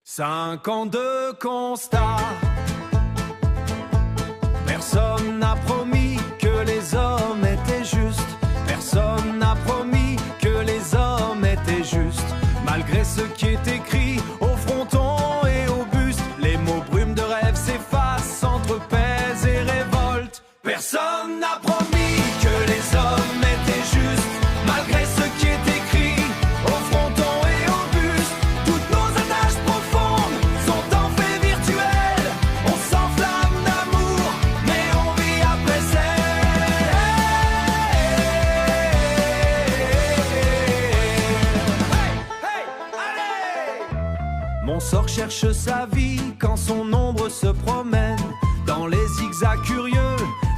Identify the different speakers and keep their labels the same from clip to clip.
Speaker 1: 5 ans de constat. Personne n'a promis que les hommes étaient justes. Personne n'a promis que les hommes étaient justes. Malgré ce qui est écrit au fronton et au buste, les mots brumes de rêve s'effacent entre paix et révolte. Personne n'a promis que les hommes étaient justes. Malgré ce qui est écrit au fronton et au buste, toutes nos attaches profondes sont en fait virtuelles. On s'enflamme d'amour, mais on vit après Mon sort cherche sa vie quand son ombre se promène dans les zigzags curieux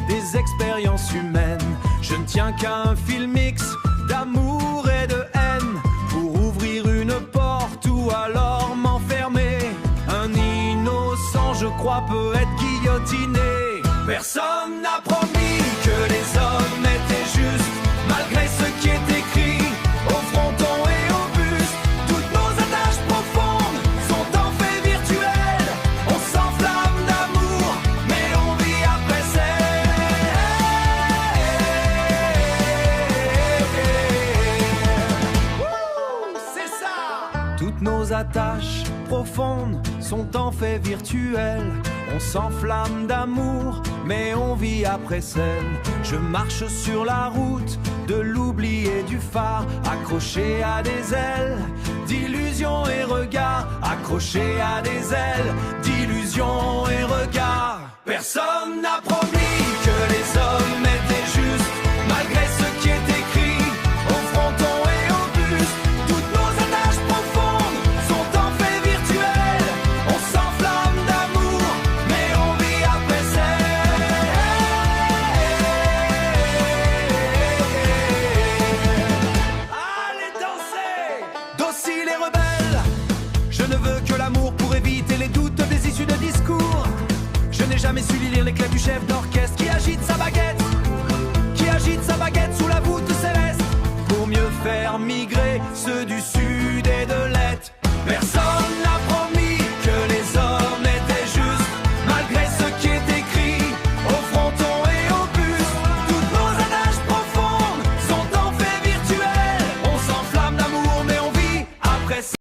Speaker 1: des expériences humaines. Je ne tiens qu'à un fil mix d'amour et de haine pour ouvrir une porte ou alors m'enfermer. Un innocent, je crois, peut être guillotiné. Personne n'a promis que les hommes étaient justes. Malgré ce qui est écrit au fronton et au buste, toutes nos attaches profondes sont en fait virtuelles. On s'enflamme d'amour, mais on vit après c'est ça. Toutes nos attaches profondes sont en fait virtuelles. On s'enflamme d'amour, mais on vit après celle. Je marche sur la route de l'oubli et du phare, accroché à des ailes d'illusions et regards, accroché à des ailes d'illusions et regards. Personne n'a promis que les hommes étaient justes. Malgré ce qui est écrit au fronton et au buste, toutes nos attaches profondes sont en fait virtuelles. On s'enflamme d'amour, mais on vit après Allez danser, docile et rebelle. Je ne veux que l'amour pour éviter les doutes des issues de discours. Je n'ai jamais su lire les clés du chef d'orchestre qui agite sa baguette.